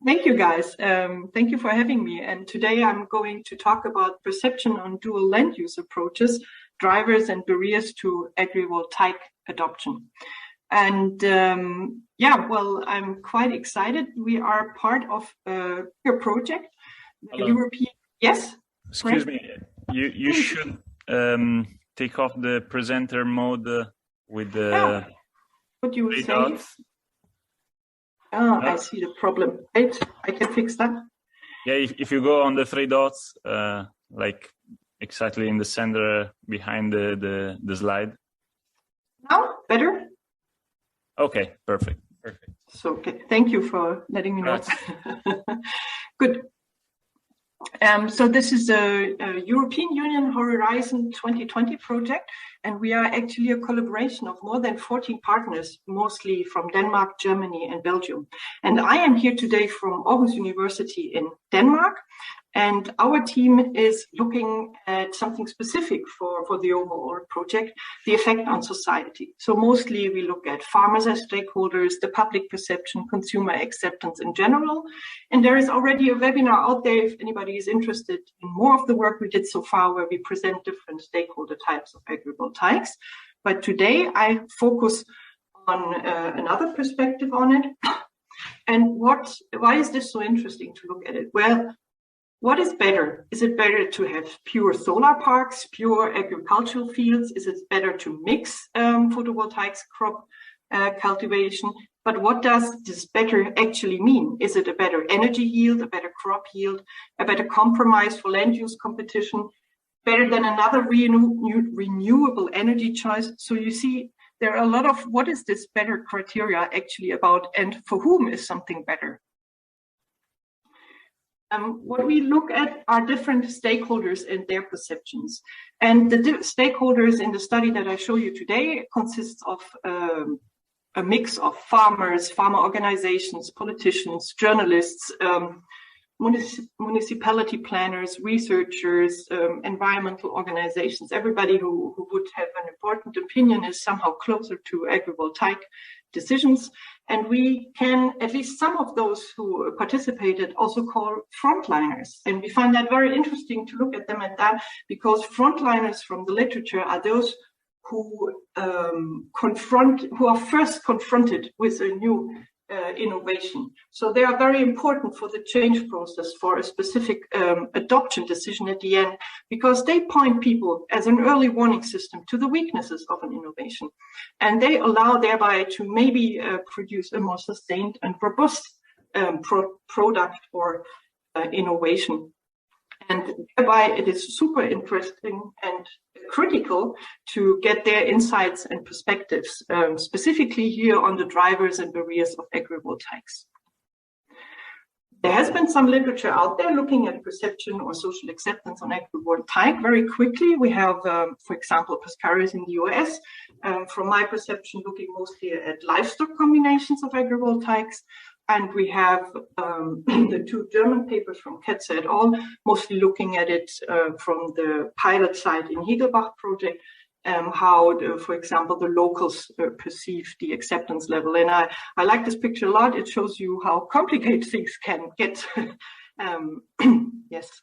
Thank you, guys. Thank you for having me. And today I'm going to talk about perception on dual land use approaches, drivers and barriers to agrivoltaic adoption. And well, I'm quite excited. We are part of a project, the European. Yes. Excuse me. You should take off the presenter mode with the. What you would say? I see the problem. Right, I can fix that. Yeah, if you go on the three dots, like exactly in the center behind the slide. Now, better? Okay, perfect. So, okay, thank you for letting me know. Good. So this is a European Union Horizon 2020 project, and we are actually a collaboration of more than 14 partners, mostly from Denmark, Germany, and Belgium. And I am here today from Aarhus University in Denmark, and our team is looking at something specific for the overall project, the effect on society. So mostly we look at farmers as stakeholders, the public perception, consumer acceptance in general. And there is already a webinar out there if anybody is interested in more of the work we did so far, where we present different stakeholder types of agrivoltaics. But today I focus on another perspective on it. And why is this so interesting to look at it? Well, what is better? Is it better to have pure solar parks, pure agricultural fields? Is it better to mix photovoltaics, crop cultivation? But what does this better actually mean? Is it a better energy yield, a better crop yield, a better compromise for land use competition, better than another renewable energy choice? So you see, there are a lot of what is this better criteria actually about, and for whom is something better? What we look at are different stakeholders and their perceptions. And the stakeholders in the study that I show you today consists of a mix of farmers, farmer organizations, politicians, journalists, municipality planners, researchers, environmental organizations. Everybody who would have an important opinion is somehow closer to agrivoltaic decisions. And we can, at least some of those who participated, also call frontliners. And we find that very interesting to look at them at that, because frontliners from the literature are those who are first confronted with a new innovation. So they are very important for the change process for a specific adoption decision at the end, because they point people as an early warning system to the weaknesses of an innovation. And they allow thereby to maybe produce a more sustained and robust product or innovation. And thereby it is super interesting and critical to get their insights and perspectives, specifically here on the drivers and barriers of agrivoltaics. There has been some literature out there looking at perception or social acceptance on agrivoltaic. Very quickly, we have, for example, Pascaris in the US, from my perception, looking mostly at livestock combinations of agrivoltaics. And we have the two German papers from Ketzer et al., mostly looking at it from the pilot site in Hegelbach project, how, for example, the locals perceive the acceptance level. And I like this picture a lot. It shows you how complicated things can get. Yes.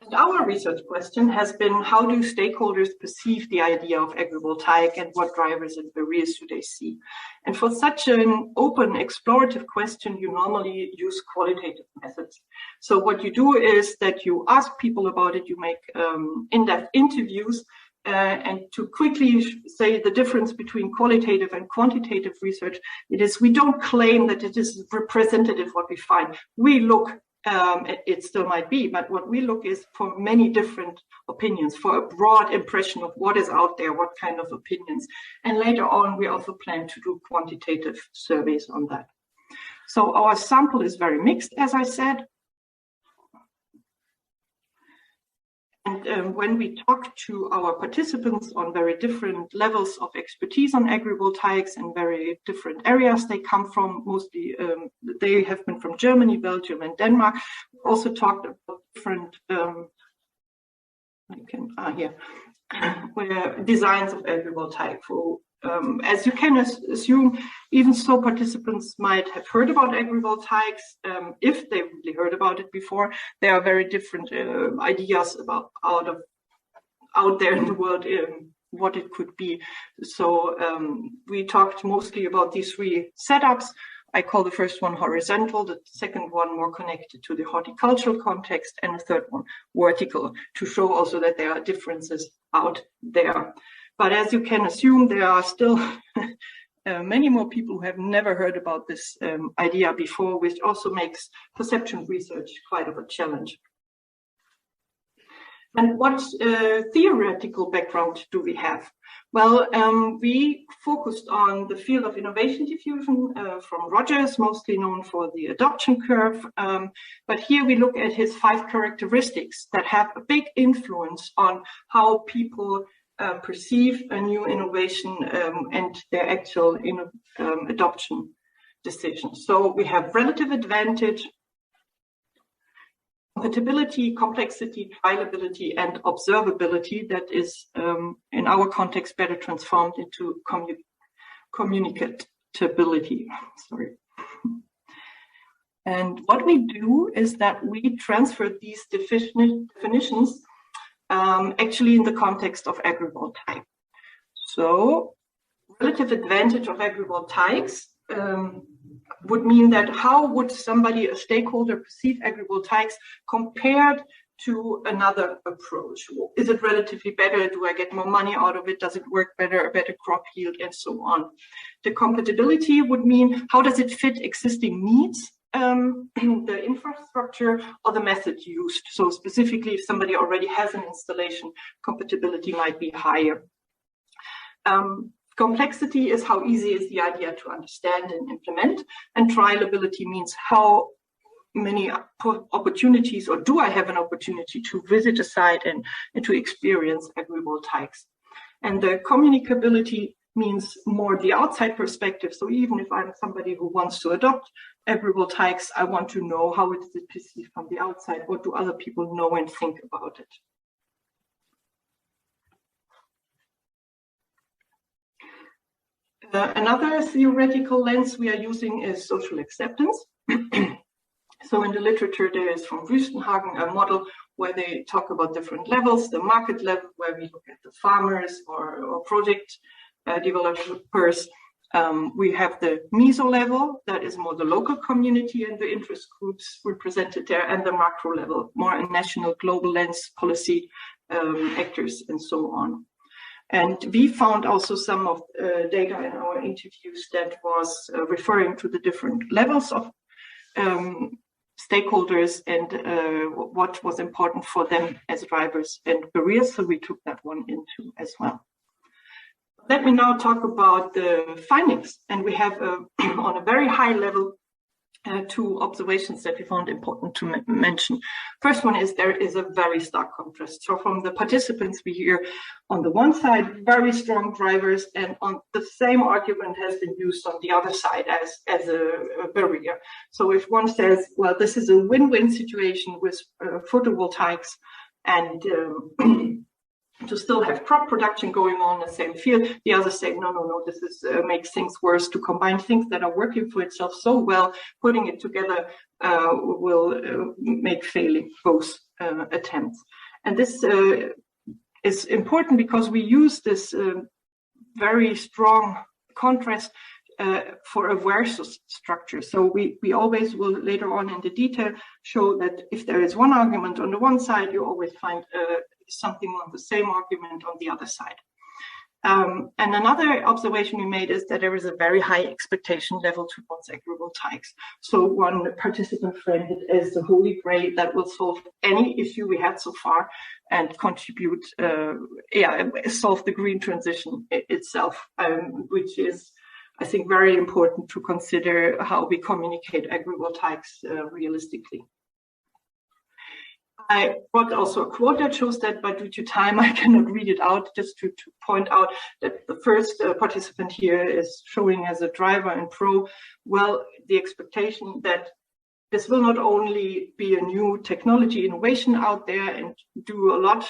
And our research question has been, how do stakeholders perceive the idea of agrivoltaic, and what drivers and barriers do they see? And for such an open, explorative question, you normally use qualitative methods. So what you do is that you ask people about it, you make in-depth interviews, and to quickly say the difference between qualitative and quantitative research, we don't claim that it is representative what we find. We look, it still might be, but what we look is for many different opinions, for a broad impression of what is out there, what kind of opinions. And later on, we also plan to do quantitative surveys on that. So our sample is very mixed, as I said. And when we talk to our participants on very different levels of expertise on agrivoltaics and very different areas they come from, mostly they have been from Germany, Belgium, and Denmark. We also talked about different where designs of agrivoltaic. as you can assume, even so, participants might have heard about agrivoltaics. If they really heard about it before, there are very different ideas about out there in the world what it could be. So we talked mostly about these three setups. I call the first one horizontal, the second one more connected to the horticultural context, and the third one vertical, to show also that there are differences out there. But as you can assume, there are still many more people who have never heard about this idea before, which also makes perception research quite of a challenge. And what theoretical background do we have? Well, we focused on the field of innovation diffusion from Rogers, mostly known for the adoption curve. But here we look at his 5 characteristics that have a big influence on how people perceive a new innovation and their actual adoption decisions. So we have relative advantage, compatibility, complexity, trialability, and observability that is, in our context, better transformed into communicability. Sorry. And what we do is that we transfer these definitions actually in the context of agrivoltaic. So, relative advantage of agrivoltaics would mean that how would somebody, a stakeholder, perceive agrivoltaics compared to another approach? Is it relatively better? Do I get more money out of it? Does it work better, a better crop yield, and so on? The compatibility would mean how does it fit existing needs, the infrastructure, or the method used? So specifically, if somebody already has an installation, compatibility might be higher. Complexity is how easy is the idea to understand and implement, and trialability means how many opportunities, or do I have an opportunity to visit a site and to experience agrivoltaics. And the communicability means more the outside perspective. So even if I'm somebody who wants to adopt agrivoltaics, I want to know how it is perceived from the outside. What do other people know and think about it? Another theoretical lens we are using is social acceptance. So in the literature, there is from Wüstenhagen a model where they talk about different levels, the market level, where we look at the farmers or project developers. We have the meso level, that is more the local community and the interest groups represented there, and the macro level, more a national, global lens, policy actors, and so on. And we found also some of data in our interviews that was referring to the different levels of stakeholders and what was important for them as drivers and barriers. So we took that one into as well. Let me now talk about the findings. And we have on a very high level 2 observations that we found important to mention. First one is there is a very stark contrast. So from the participants, we hear on the one side very strong drivers, and on the same argument has been used on the other side as a barrier. So if one says, well, this is a win-win situation with photovoltaics and to still have crop production going on in the same field, the others say, no, this is makes things worse. To combine things that are working for itself so well, putting it together will make failing both attempts. And this is important because we use this very strong contrast for a versus structure. So we always will later on in the detail show that if there is one argument on the one side, you always find something on the same argument on the other side. And another observation we made is that there is a very high expectation level towards agrivoltaics. So one participant framed it as the holy grail that will solve any issue we had so far and contribute, solve the green transition itself, which is, I think, very important to consider how we communicate agrivoltaics realistically. I brought also a quote that shows that, but due to time, I cannot read it out, just to point out that the first participant here is showing as a driver and pro, well, the expectation that this will not only be a new technology innovation out there and do a lot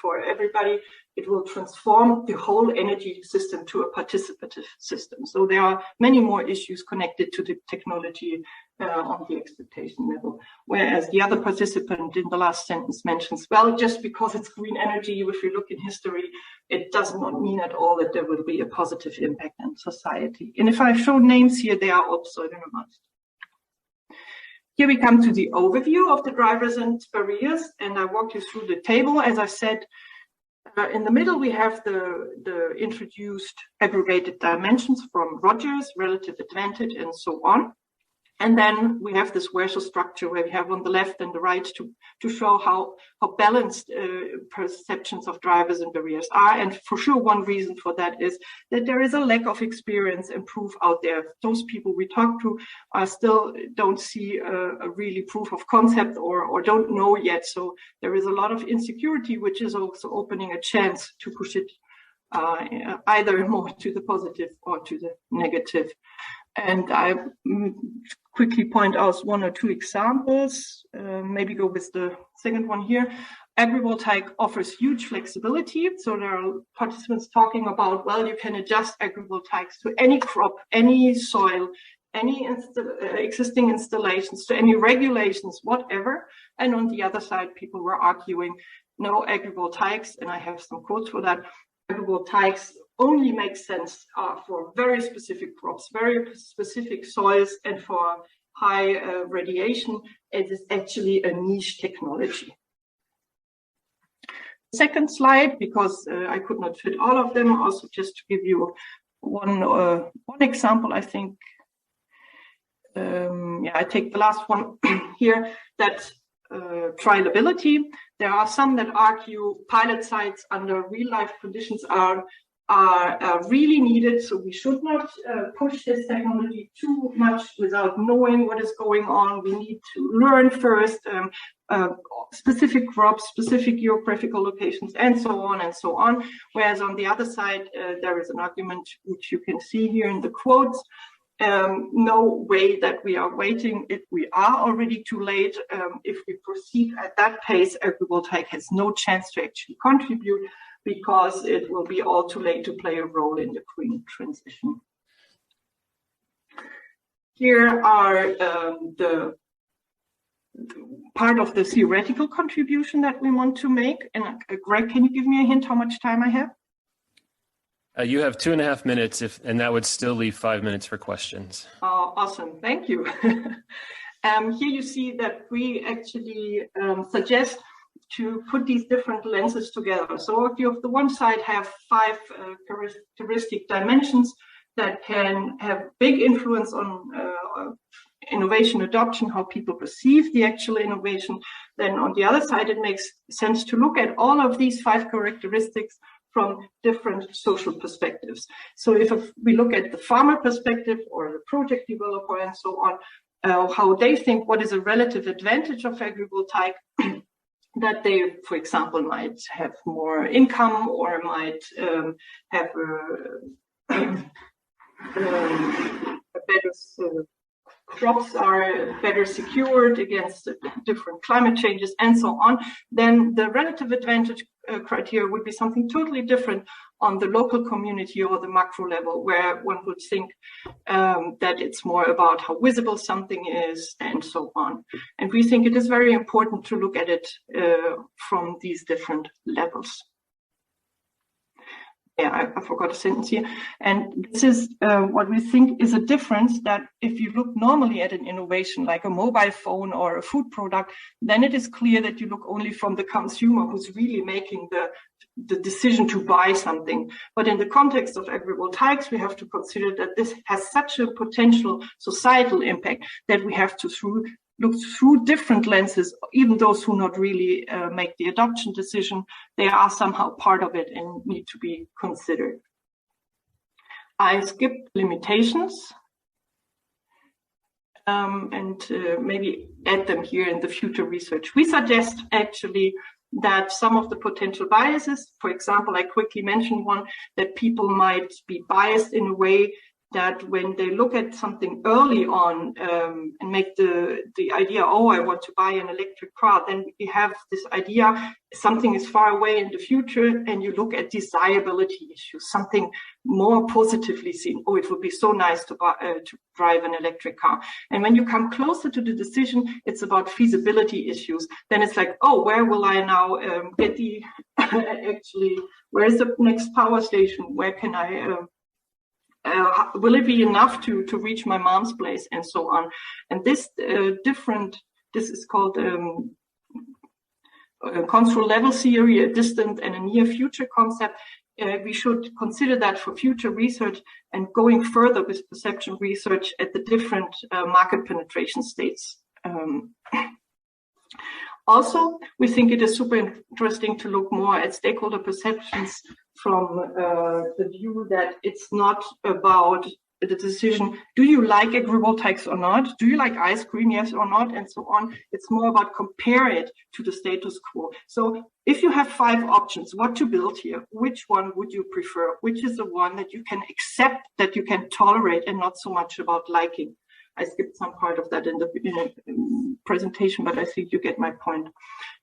for everybody, it will transform the whole energy system to a participative system. So there are many more issues connected to the technology on the expectation level. Whereas the other participant in the last sentence mentions, well, just because it's green energy, if you look in history, it does not mean at all that there will be a positive impact on society. And if I show names here, they are also anonymized. Here we come to the overview of the drivers and barriers, and I walk you through the table. As I said, in the middle, we have the introduced aggregated dimensions from Rogers, relative advantage, and so on. And then we have this vertical structure where we have on the left and the right to show how balanced perceptions of drivers and barriers are. And for sure, one reason for that is that there is a lack of experience and proof out there. Those people we talk to are still don't see a really proof of concept or don't know yet. So there is a lot of insecurity, which is also opening a chance to push it either more to the positive or to the negative. And I quickly point out one or two examples, maybe go with the second one here. Agrivoltaic offers huge flexibility. So there are participants talking about, well, you can adjust agrivoltaics to any crop, any soil, any existing installations, to any regulations, whatever. And on the other side, people were arguing, no, agrivoltaics, and I have some quotes for that, agrivoltaics only makes sense for very specific crops, very specific soils, and for high radiation. It is actually a niche technology. Second slide, because I could not fit all of them, also just to give you one example, I think. I take the last one here, that trialability. There are some that argue pilot sites under real life conditions are really needed. So we should not push this technology too much without knowing what is going on. We need to learn first specific crops, specific geographical locations, and so on and so on. Whereas on the other side, there is an argument which you can see here in the quotes. No way that we are waiting. If we are already too late, if we proceed at that pace, agrivoltaic has no chance to actually contribute because it will be all too late to play a role in the green transition. Here are the part of the theoretical contribution that we want to make. And Greg, can you give me a hint how much time I have? You have 2.5 minutes, and that would still leave 5 minutes for questions. Awesome, thank you. Here you see that we actually suggest to put these different lenses together. So if you, on the one side, have 5 characteristic dimensions that can have big influence on innovation adoption, how people perceive the actual innovation, then on the other side, it makes sense to look at all of these 5 characteristics from different social perspectives. So if we look at the farmer perspective or the project developer and so on, how they think what is a relative advantage of agrivoltaic, that they, for example, might have more income or might have a better crops are better secured against different climate changes and so on, then the relative advantage criteria would be something totally different on the local community or the macro level, where one would think that it's more about how visible something is and so on. And we think it is very important to look at it from these different levels. Yeah, I forgot a sentence here. And this is what we think is a difference, that if you look normally at an innovation like a mobile phone or a food product, then it is clear that you look only from the consumer who's really making the decision to buy something. But in the context of agrivoltaics, we have to consider that this has such a potential societal impact that we have to look through different lenses. Even those who not really make the adoption decision, they are somehow part of it and need to be considered. I skipped limitations and maybe add them here in the future research. We suggest actually that some of the potential biases, for example, I quickly mentioned one, that people might be biased in a way that when they look at something early on and make the idea, oh, I want to buy an electric car, then we have this idea something is far away in the future, and you look at desirability issues, something more positively seen. Oh, it would be so nice to drive an electric car. And when you come closer to the decision, it's about feasibility issues. Then it's like, oh, where will I now get the actually, where is the next power station? Where can I will it be enough to reach my mom's place, and so on. And this this is called control level theory, a distant and a near future concept. We should consider that for future research and going further with perception research at the different market penetration states. Also, we think it is super interesting to look more at stakeholder perceptions from the view that it's not about the decision, do you like agrivoltaics or not? Do you like ice cream, yes or not? And so on. It's more about compare it to the status quo. So if you have 5 options, what to build here, which one would you prefer? Which is the one that you can accept, that you can tolerate, and not so much about liking? I skipped some part of that in the presentation, but I think you get my point.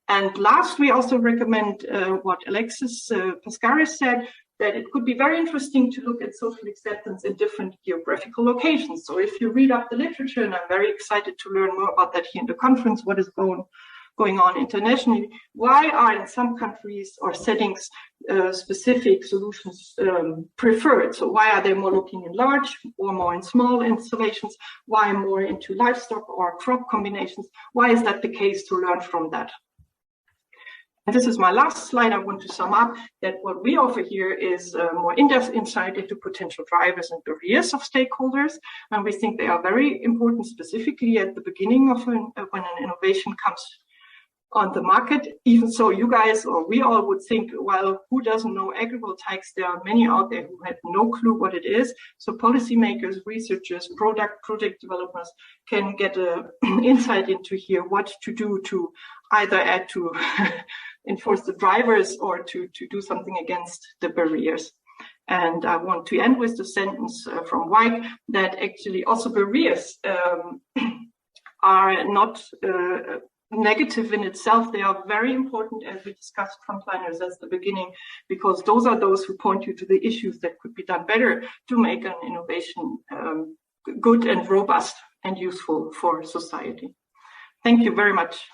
And last, we also recommend what Alexis Pascaris said, that it could be very interesting to look at social acceptance in different geographical locations. So if you read up the literature, and I'm very excited to learn more about that here in the conference, what is going on internationally, why are in some countries or settings specific solutions preferred? So why are they more looking in large or more in small installations? Why more into livestock or crop combinations? Why is that the case, to learn from that? And this is my last slide. I want to sum up that what we offer here is more in-depth insight into potential drivers and barriers of stakeholders. And we think they are very important, specifically at the beginning of when an innovation comes on the market. Even so, you guys or we all would think, well, who doesn't know agrivoltaics? There are many out there who have no clue what it is. So policymakers, researchers, project developers can get an insight into here what to do to either add to enforce the drivers or to do something against the barriers. And I want to end with the sentence from Wyke that actually also barriers are not negative in itself. They are very important, as we discussed frontliners at the beginning, because those are those who point you to the issues that could be done better to make an innovation good and robust and useful for society. Thank you very much.